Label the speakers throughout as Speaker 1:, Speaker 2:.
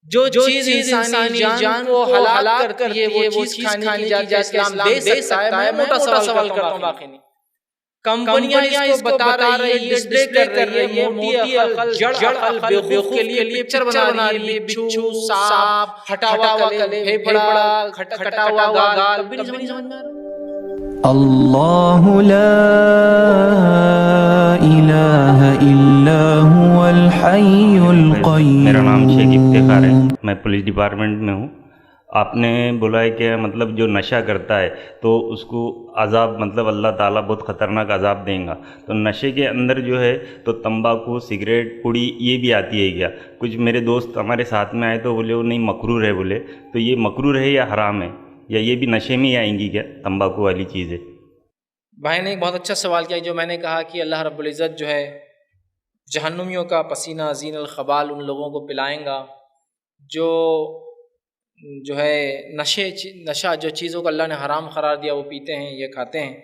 Speaker 1: جو چیز انسانی جان کو ہلاک کرتی ہے وہ چیز کھانے کی جائے اسلام دے سکتا ہے. میں موٹا سوال کرتا ہوں باقی نہیں. کمپنیاں اس کو بتا رہی ہے، ڈسپلے کر رہی ہے، موٹی عقل جڑ عقل بیوقوف کے لیے پکچر بنا رہی ہے، بچھو، سانپ، ہٹا ہوا کلے، پھیپڑا، کٹا ہوا گال، تب بھی نہیں سمجھ میں آ رہا.
Speaker 2: اللہ لا الہ الا هو الحی القیوم.
Speaker 3: میرا نام شیخ افتخار ہے، میں پولیس ڈپارٹمنٹ میں ہوں. آپ نے بولا ہے کہ مطلب جو نشہ کرتا ہے تو اس کو عذاب مطلب اللہ تعالیٰ بہت خطرناک عذاب دیں گا. تو نشے کے اندر جو ہے تو تمباکو، سگریٹ، پوڑی یہ بھی آتی ہے کیا؟ کچھ میرے دوست ہمارے ساتھ میں آئے تو بولے وہ نہیں مکروہ ہے بولے. تو یہ مکروہ ہے یا حرام ہے، یا یہ بھی نشے میں ہی آئیں گی کیا تمباکو والی چیزیں؟
Speaker 1: بھائی نے ایک بہت اچھا سوال کیا. جو میں نے کہا کہ اللہ رب العزت جو ہے جہنمیوں کا پسینہ زین الخبال ان لوگوں کو پلائیں گا جو ہے نشہ جو چیزوں کو اللہ نے حرام قرار دیا وہ پیتے ہیں، یہ کھاتے ہیں.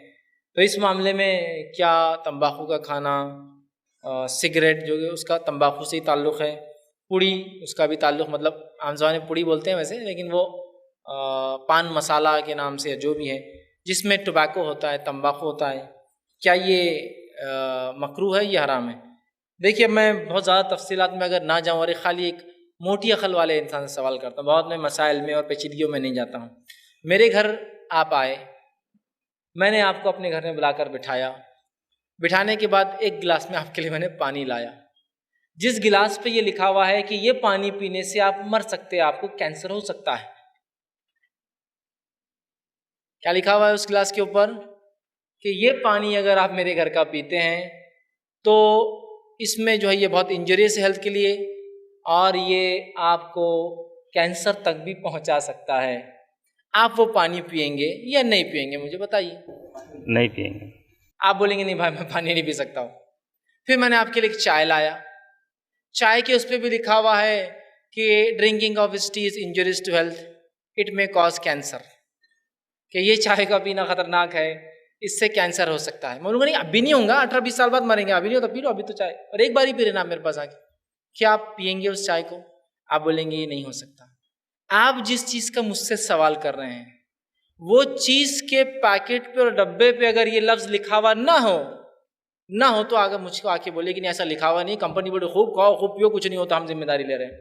Speaker 1: تو اس معاملے میں کیا تمباکو کا کھانا، سگریٹ جو اس کا تمباکو سے ہی تعلق ہے، پوڑی اس کا بھی تعلق، مطلب عام زبان میں پوڑی بولتے ہیں ویسے، لیکن وہ پان مسالہ کے نام سے جو بھی ہے جس میں ٹبیکو ہوتا ہے، تمباکو ہوتا ہے، کیا یہ مکروہ ہے یا حرام ہے؟ دیکھیے میں بہت زیادہ تفصیلات میں اگر نہ جاؤں اور خالی ایک موٹی عقل والے انسان سے سوال کرتا ہوں، بہت میں مسائل میں اور پیچیدگیوں میں نہیں جاتا ہوں. میرے گھر آپ آئے، میں نے آپ کو اپنے گھر میں بلا کر بٹھایا، بٹھانے کے بعد ایک گلاس میں آپ کے لیے میں نے پانی لایا، جس گلاس پہ یہ لکھا ہوا ہے کہ یہ پانی پینے سے آپ مر سکتے ہیں، آپ کو کینسر ہو سکتا ہے. کیا لکھا ہوا ہے اس گلاس کے اوپر؟ کہ یہ پانی اگر آپ میرے گھر کا پیتے ہیں تو اس میں جو ہے یہ بہت انجریس ہے ہیلتھ کے لیے، اور یہ آپ کو کینسر تک بھی پہنچا سکتا ہے. آپ وہ پانی پئیں گے یا نہیں پئیں گے مجھے بتائیے؟
Speaker 3: نہیں پئیں گے.
Speaker 1: آپ بولیں گے نہیں بھائی میں پانی نہیں پی سکتا ہوں. پھر میں نے آپ کے لیے چائے لایا، چائے کے اس پہ بھی لکھا ہوا ہے کہ ڈرنکنگ آف اس tea is injurious to health, it may cause cancer, کہ یہ چائے کا پینا خطرناک ہے، اس سے کینسر ہو سکتا ہے. میں بولوں گا نہیں ابھی نہیں ہوگا، 18-20 سال بعد مریں گے، ابھی نہیں ہوتا، پی لو ابھی تو چائے، اور ایک بار ہی پی لینا میرے پاس آ کے. کیا آپ پئیں گے اس چائے کو؟ آپ بولیں گے یہ نہیں ہو سکتا. آپ جس چیز کا مجھ سے سوال کر رہے ہیں وہ چیز کے پیکٹ پہ اور ڈبے پہ اگر یہ لفظ لکھا ہوا نہ ہو تو اگر مجھ کو آ کے بولے کہ نہیں ایسا لکھا ہوا نہیں، کمپنی بولے خوب کھاؤ خوب پیو، کچھ نہیں ہوتا، ہم ذمہ داری لے رہے ہیں.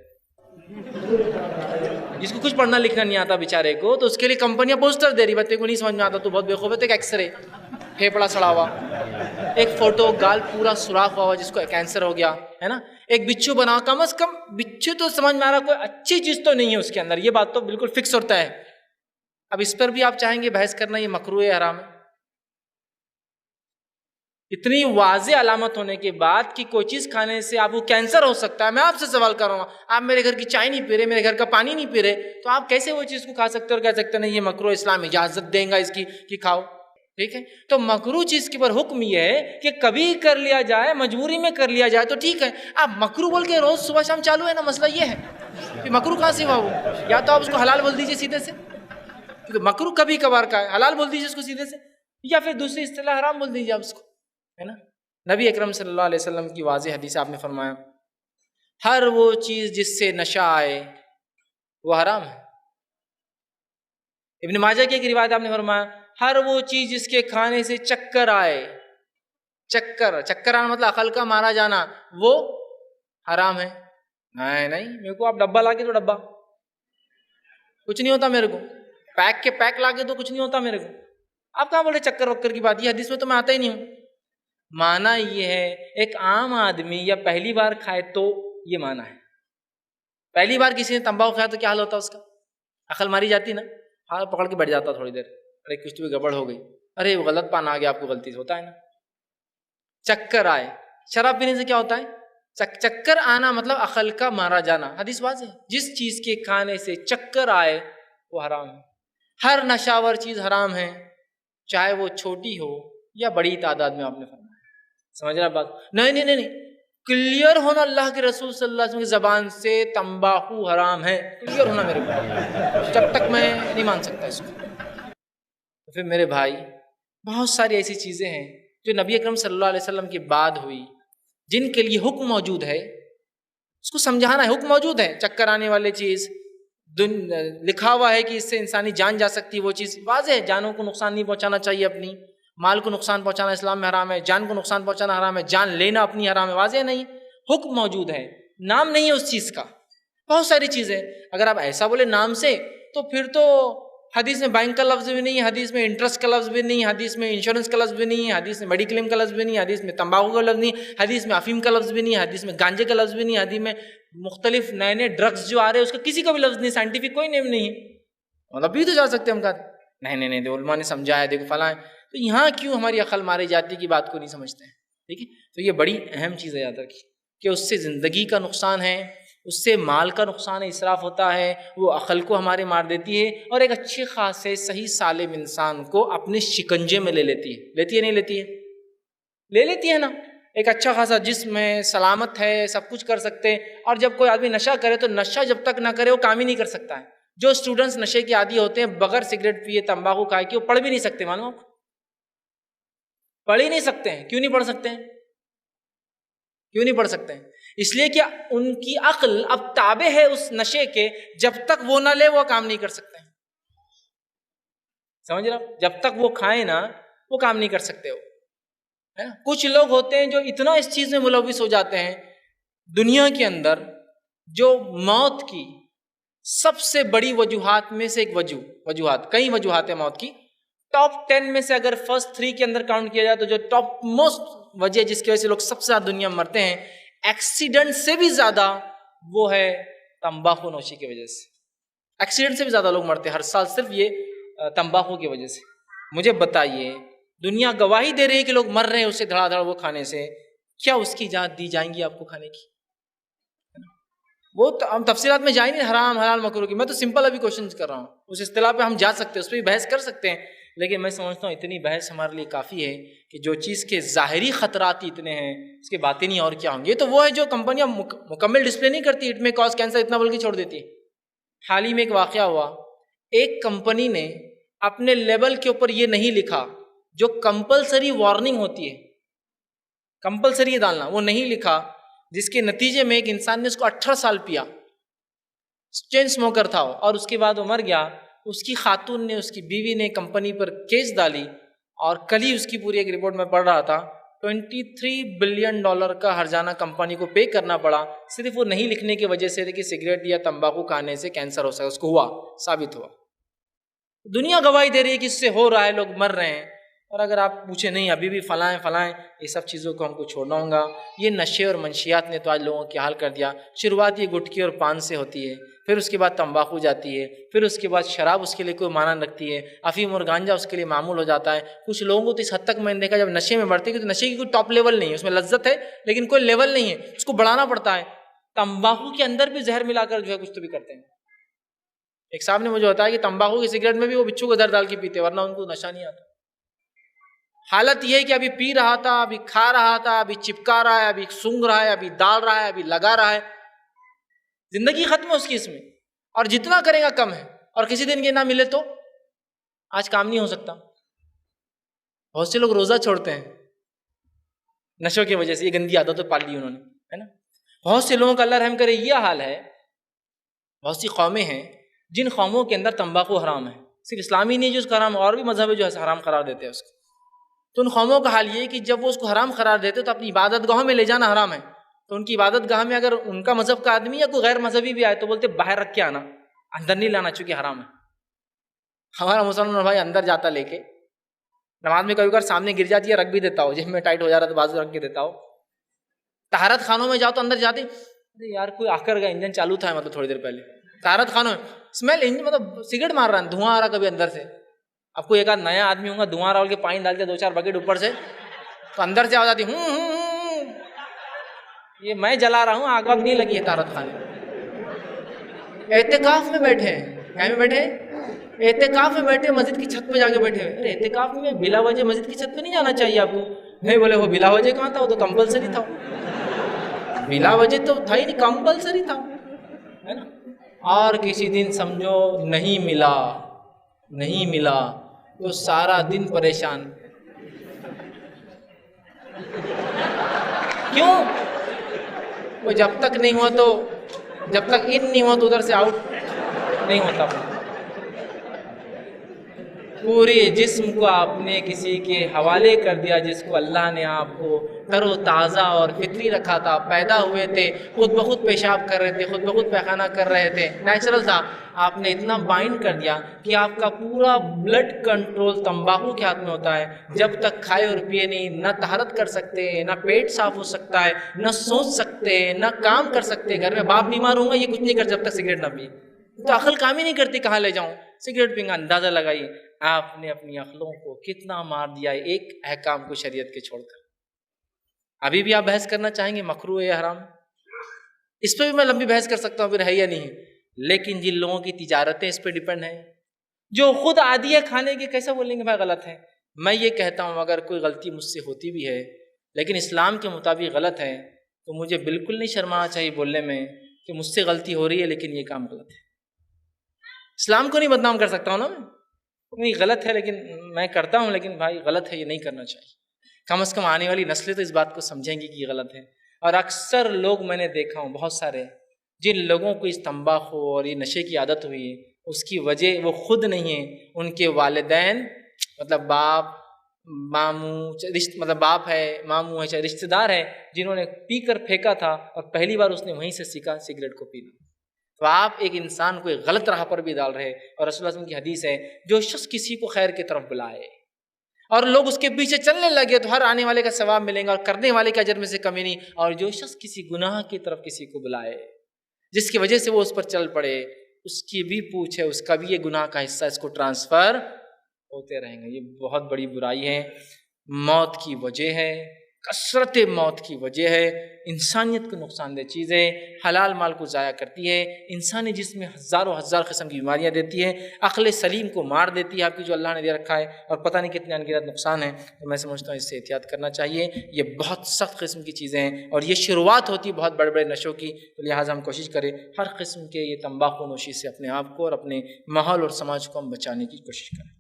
Speaker 1: جس کو کچھ پڑھنا لکھنا نہیں آتا بیچارے کو، تو اس کے لیے کمپنیاں پوسٹر دے رہی، بچے کو نہیں سمجھ میں آتا تو بہت بیوقوف ہے. تو ایک ایکس رے، پھیپڑا سڑا ہوا، ایک فوٹو گال پورا سوراخ ہوا جس کو کینسر ہو گیا ہے نا، ایک بچھو بنا، کم از کم بچھو تو سمجھ میں آ رہا کوئی اچھی چیز تو نہیں ہے اس کے اندر، یہ بات تو بالکل فکس ہوتا ہے. اب اس پر بھی آپ چاہیں گے بحث کرنا یہ مکروہ ہے حرام ہے؟ اتنی واضح علامت ہونے کے بعد کہ کوئی چیز کھانے سے آپ کو کینسر ہو سکتا ہے، میں آپ سے سوال کر رہا ہوں، آپ میرے گھر کی چائے نہیں پی رہے، میرے گھر کا پانی نہیں پی رہے، تو آپ کیسے وہ چیز کو کھا سکتے اور کہہ سکتے نہیں یہ مکروہ، اسلام اجازت دیں گا اس کی کہ کھاؤ؟ ٹھیک ہے، تو مکروہ چیز کے اوپر حکم یہ ہے کہ کبھی کر لیا جائے، مجبوری میں کر لیا جائے تو ٹھیک ہے. آپ مکروہ بول کے روز صبح شام چالو ہے نا، مسئلہ یہ ہے کہ مکروہ کہاں سے ہوا وہ؟ یا تو آپ اس کو حلال بول دیجیے سیدھے سے، کیونکہ مکروہ کبھی کبھار کا ہے، حلال بول دیجیے اس کو سیدھے سے، یا پھر دوسری اصطلاح حرام بول دیجیے آپ اس کو، ہے نا. نبی اکرم صلی اللہ علیہ وسلم کی واضح حدیث آپ نے فرمایا ہر وہ چیز جس سے نشہ آئے وہ حرام ہے. ابن ماجہ کی ایک روایت آپ نے فرمایا ہر وہ چیز جس کے کھانے سے چکر آئے، چکر آنا مطلب عقل کا مارا جانا، وہ حرام ہے. نہیں میرے کو آپ ڈبہ لا کے تو ڈبہ کچھ نہیں ہوتا، میرے کو پیک کے پیک لا کے تو کچھ نہیں ہوتا میرے کو. آپ کہاں بولے چکر وکر کی بات؟ یہ حدیث میں تو میں آتا ہی نہیں ہوں. معنی یہ ہے ایک عام آدمی یا پہلی بار کھائے تو یہ معنی ہے. پہلی بار کسی نے تمباکو کھایا تو کیا حال ہوتا اس کا؟ عقل ماری جاتی نا، ہاتھ پکڑ کے بیٹھ جاتا تھوڑی دیر، ارے کچھ تو گڑبڑ ہو گئی، ارے وہ غلط پان آ گیا، آپ کو غلطی سے ہوتا ہے نا. چکر آئے، شراب پینے سے کیا ہوتا ہے؟ چکر آنا مطلب عقل کا مارا جانا. حدیث واضح ہے، جس چیز کے کھانے سے چکر آئے وہ حرام ہے. ہر نشاور چیز حرام ہے، چاہے وہ چھوٹی ہو یا بڑی تعداد میں. آپ نے فرمایا، سمجھ رہا بات؟ نہیں کلیئر ہونا اللہ کے رسول صلی اللہ علیہ وسلم کی زبان سے تمباکو حرام ہے، کلیئر ہونا میرے کو، جب تک میں نہیں مان سکتا اس کو. تو پھر میرے بھائی بہت ساری ایسی چیزیں ہیں جو نبی اکرم صلی اللہ علیہ وسلم کی بعد ہوئی جن کے لیے حکم موجود ہے اس کو سمجھانا ہے. حکم موجود ہے, چکر آنے والی چیز لکھا ہوا ہے کہ اس سے انسانی جان جا سکتی ہے, وہ چیز واضح ہے. جانوں کو نقصان نہیں پہنچانا چاہیے, اپنی مال کو نقصان پہنچانا اسلام میں حرام ہے, جان کو نقصان پہنچانا حرام ہے, جان لینا اپنی حرام ہے. واضح نہیں, حکم موجود ہے, نام نہیں ہے اس چیز کا. بہت ساری چیزیں, اگر آپ ایسا بولے نام سے تو پھر تو حدیث میں بینک کا لفظ بھی نہیں ہے, حدیث میں انٹرسٹ کا لفظ بھی نہیں ہے, حدیث میں انشورنس کا لفظ بھی نہیں ہے, حدیث میں میڈیکلیم کا لفظ بھی نہیں ہے, حدیث میں تمباکو کا لفظ نہیں ہے, حدیث میں افیم کا لفظ بھی نہیں ہے, حدیث میں گانجے کا لفظ بھی نہیں ہے, حدیث میں مختلف نئے نئے ڈرگز جو آ رہے ہیں اس کا کسی کا بھی لفظ نہیں, سائنٹیفک کوئی نیم نہیں ہے. مطلب بھی تو جا سکتے ہم کہتے نہیں علماء نے سمجھایا, دیکھو فلاں ہے. تو یہاں کیوں ہماری عقل ماری جاتی کی بات کو نہیں سمجھتے ہیں؟ ٹھیک ہے, تو یہ بڑی اہم چیز ہے یاد رکھیے کہ اس سے زندگی کا نقصان ہے, اس سے مال کا نقصان ہے, اسراف ہوتا ہے, وہ عقل کو ہمارے مار دیتی ہے, اور ایک اچھے خاصے صحیح سالم انسان کو اپنے شکنجے میں لے لیتی ہے. لیتی ہے نہیں لیتی ہے؟ لے لیتی ہے نا. ایک اچھا خاصا جسم ہے, سلامت ہے, سب کچھ کر سکتے ہیں, اور جب کوئی آدمی نشہ کرے تو نشہ جب تک نہ کرے وہ کام ہی نہیں کر سکتا ہے. جو اسٹوڈنٹس نشے کے عادی ہوتے ہیں بغیر سگریٹ پیے تمباکو کھائے کہ وہ پڑھ بھی نہیں سکتے, معلوم آپ پڑھ ہی نہیں سکتے ہیں. کیوں نہیں پڑھ سکتے ہیں؟ کیوں نہیں پڑھ سکتے ہیں؟ اس لیے کہ ان کی عقل اب تابع ہے اس نشے کے, جب تک وہ نہ لے وہ کام نہیں کر سکتے ہیں. سمجھ رہے ہو؟ جب تک وہ کھائیں نا وہ کام نہیں کر سکتے. وہ کچھ لوگ ہوتے ہیں جو اتنا اس چیز میں ملوث ہو جاتے ہیں, دنیا کے اندر جو موت کی سب سے بڑی وجوہات میں سے ایک وجوہات, کئی وجوہات ہیں موت کی, ٹاپ 10 میں سے اگر فرسٹ 3 کے اندر کاؤنٹ کیا جائے تو جو ٹاپ موسٹ وجہ جس کی وجہ سے لوگ سب سے زیادہ دنیا میں مرتے ہیں, ایکسیڈنٹ سے بھی زیادہ, وہ ہے تمباکو نوشی کی وجہ سے. ایکسیڈنٹ سے بھی زیادہ لوگ مرتے ہیں ہر سال صرف یہ تمباکو کی وجہ سے. مجھے بتائیے, دنیا گواہی دے رہی ہے کہ لوگ مر رہے ہیں اسے دھڑا دھڑ وہ کھانے سے, کیا اس کی اجازت دی جائیں گی آپ کو کھانے کی؟ وہ ہم تفصیلات میں جائیں نہیں, حرام حلال مکروہ کی. میں تو سمپل ابھی کوشچن کر رہا ہوں, اس اصطلاح پہ ہم جا سکتے ہیں, اس پہ بھی بحث کر سکتے ہیں, لیکن میں سمجھتا ہوں اتنی بحث ہمارے لیے کافی ہے کہ جو چیز کے ظاہری خطرات اتنے ہیں اس کے باطنی اور کیا ہوں گے. یہ تو وہ ہے جو کمپنیاں مکمل ڈسپلے نہیں کرتی, اٹ میں کاز کینسر اتنا بول کے چھوڑ دیتی ہے. حال ہی میں ایک واقعہ ہوا, ایک کمپنی نے اپنے لیبل کے اوپر یہ نہیں لکھا جو کمپلسری وارننگ ہوتی ہے, کمپلسری ڈالنا, وہ نہیں لکھا, جس کے نتیجے میں ایک انسان نے اس کو 18 سال پیا, چین اسموکر تھا وہ, اور اس کے بعد وہ مر گیا. اس کی خاتون نے, اس کی بیوی نے کمپنی پر کیس ڈالی, اور کل ہی اس کی پوری ایک رپورٹ میں پڑھ رہا تھا, $23 بلین کا ہرجانہ کمپنی کو پے کرنا پڑا, صرف وہ نہیں لکھنے کی وجہ سے کہ سگریٹ یا تمباکو کھانے سے کینسر ہو سکتا. اس کو ہوا, ثابت ہوا. دنیا گواہی دے رہی ہے کہ اس سے ہو رہا ہے, لوگ مر رہے ہیں. اور اگر آپ پوچھیں نہیں ابھی بھی فلاں یہ سب چیزوں کو ہم کو چھوڑنا ہوگا. یہ نشے اور منشیات نے تو آج لوگوں کی حال کر دیا. شروعات یہ گٹکی اور پان سے ہوتی ہے, پھر اس کے بعد تمباکو جاتی ہے, پھر اس کے بعد شراب اس کے لیے کوئی معنی رکھتی ہے, افیم اور گانجا اس کے لیے معمول ہو جاتا ہے. کچھ لوگوں کو تو اس حد تک میں نے دیکھا جب نشے میں بڑھتے ہیں تو نشے کی کوئی ٹاپ لیول نہیں ہے, اس میں لذت ہے لیکن کوئی لیول نہیں ہے, اس کو بڑھانا پڑتا ہے. تمباکو کے اندر بھی زہر ملا کر جو ہے کچھ تو بھی کرتے ہیں. ایک صاحب نے مجھے بتایا کہ تمباکو کی سگریٹ میں بھی وہ بچھو کو زہر ڈال کے پیتے, ورنہ ان کو نشہ نہیں آتا. حالت یہ ہے کہ ابھی پی رہا تھا, ابھی کھا رہا تھا, ابھی چپکا رہا ہے, ابھی سونگ رہا ہے, ابھی ڈال رہا ہے, ابھی لگا رہا ہے. زندگی ختم ہے اس کی اس میں, اور جتنا کرے گا کم ہے, اور کسی دن کے نہ ملے تو آج کام نہیں ہو سکتا. بہت سے لوگ روزہ چھوڑتے ہیں نشوں کی وجہ سے, یہ گندی عادتیں پال لی انہوں نے, ہے نا. بہت سے لوگوں کا اللہ رحم کرے یہ حال ہے. بہت سی قومیں ہیں جن قوموں کے اندر تمباکو حرام ہے, صرف اسلامی نہیں جو اس کا حرام, اور بھی مذہب جو ہے حرام قرار دیتے ہیں اس کو. تو ان قوموں کا حال یہ ہے کہ جب وہ اس کو حرام قرار دیتے تو اپنی عبادت گاہوں میں لے جانا حرام ہے. تو ان کی عبادت گاہ میں اگر ان کا مذہب کا آدمی یا کوئی غیر مذہبی بھی آئے تو بولتے باہر رکھ کے آنا, اندر نہیں لانا, چونکہ حرام ہے. ہمارا مسلمان بھائی اندر جاتا لے کے, نماز میں کبھی کبھار سامنے گر جاتی ہے, رکھ بھی دیتا ہو, جب میں ٹائٹ ہو جا رہا تو بازو رکھ کے دیتا ہو. طہارت خانوں میں جاؤ تو اندر جاتے, ارے یار کوئی آ کر گیا, انجن چالو تھا مطلب تھوڑی دیر پہلے. طہارت خانوں میں اسمیل, انجن مطلب سگریٹ مار رہا ہے, دھواں آ رہا کبھی اندر سے. اب کوئی ایک آدھ نیا آدمی ہوگا, دھواں رہا کے پانی ڈالتے 2-4 بکیٹ اوپر سے, تو اندر سے آ جاتی یہ میں جلا رہا ہوں, آگ وگ نہیں لگی ہے طہارت خانے. اعتکاف میں بیٹھے ہیں, کیا میں بیٹھے ہیں, اعتکاف میں بیٹھے, مسجد کی چھت پہ جا کے بیٹھے ہوئے. ارے اعتکاف میں بلا وجہ مسجد کی چھت پہ نہیں جانا چاہیے آپ کو. نہیں بولے وہ بلا وجہ کہاں تھا, وہ تو کمپلسری تھا. بلا وجہ تو تھا ہی نہیں, کمپلسری تھا, ہے نا. اور کسی دن سمجھو نہیں ملا تو سارا دن پریشان. کیوں وہ جب تک نہیں ہوا تو جب تک ان نہیں ہوا تو ادھر سے آؤٹ نہیں ہوتا. پورے جسم کو آپ نے کسی کے حوالے کر دیا جس کو اللہ نے آپ کو تر و تازہ اور فطری رکھا تھا. پیدا ہوئے تھے خود بخود پیشاب کر رہے تھے, خود بخود پیخانہ کر رہے تھے, نیچرل تھا. آپ نے اتنا بائنڈ کر دیا کہ آپ کا پورا بلڈ کنٹرول تمباکو کے ہاتھ میں ہوتا ہے. جب تک کھائے اور پیے نہیں, نہ طہارت کر سکتے, نہ پیٹ صاف ہو سکتا ہے, نہ سوچ سکتے, نہ کام کر سکتے. گھر میں باپ بیمار ہوں گا یہ کچھ نہیں کر جب تک سگریٹ نہ پیے. تو عقل کام ہی نہیں کرتی, کہاں لے جاؤں, سگریٹ پینگا. اندازہ لگائیے آپ نے اپنی عقلوں کو کتنا مار دیا ہے ایک احکام کو شریعت کے چھوڑ کر. ابھی بھی آپ بحث کرنا چاہیں گے مکروہ یا حرام, اس پہ بھی میں لمبی بحث کر سکتا ہوں پھر ہے یا نہیں, لیکن جن لوگوں کی تجارتیں اس پہ ڈیپینڈ ہیں, جو خود عادی ہے کھانے کے, کیسے بولیں گے بھائی غلط ہے. میں یہ کہتا ہوں اگر کوئی غلطی مجھ سے ہوتی بھی ہے لیکن اسلام کے مطابق غلط ہے تو مجھے بالکل نہیں شرمانا چاہیے بولنے میں کہ مجھ سے غلطی ہو رہی ہے لیکن یہ کام غلط ہے. اسلام کو نہیں بدنام کر سکتا ہوں نا میں, نہیں غلط ہے لیکن میں کرتا ہوں, لیکن بھائی غلط ہے یہ نہیں کرنا چاہیے. کم از کم آنے والی نسلیں تو اس بات کو سمجھیں گی کہ یہ غلط ہے. اور اکثر لوگ میں نے دیکھا ہوں, بہت سارے جن لوگوں کو اس تمباکو اور یہ نشے کی عادت ہوئی ہے اس کی وجہ وہ خود نہیں ہے, ان کے والدین, مطلب باپ ماموں, مطلب باپ ہے, ماموں ہے, چاہے رشتہ دار ہے, جنہوں نے پی کر پھینکا تھا اور پہلی بار اس نے وہیں سے سیکھا سگریٹ کو پینا. تو آپ ایک انسان کو ایک غلط راہ پر بھی ڈال رہے. اور رسول اللہ صلی اللہ علیہ وسلم کی حدیث ہے جو شخص کسی کو خیر کی طرف بلائے اور لوگ اس کے پیچھے چلنے لگے تو ہر آنے والے کا ثواب ملے گا اور کرنے والے کے اجر میں سے کمی نہیں. اور جو شخص کسی گناہ کی طرف کسی کو بلائے جس کی وجہ سے وہ اس پر چل پڑے, اس کی بھی پوچھ ہے, اس کا بھی یہ گناہ کا حصہ اس کو ٹرانسفر ہوتے رہیں گے. یہ بہت بڑی برائی ہے, موت کی وجہ ہے, کثرت موت کی وجہ ہے, انسانیت کو نقصان دہ چیز ہے, حلال مال کو ضائع کرتی ہے, انسانی جسم میں ہزاروں ہزار قسم کی بیماریاں دیتی ہے, عقل سلیم کو مار دیتی ہے آپ کی جو اللہ نے دے رکھا ہے, اور پتہ نہیں کتنے انگنت نقصان ہیں. تو میں سمجھتا ہوں اس سے احتیاط کرنا چاہیے. یہ بہت سخت قسم کی چیزیں ہیں اور یہ شروعات ہوتی ہے بہت بڑے بڑے نشوں کی. تو لہٰذا ہم کوشش کریں ہر قسم کے یہ تمباکو نوشی سے اپنے آپ کو اور اپنے ماحول اور سماج کو ہم بچانے کی کوشش کریں.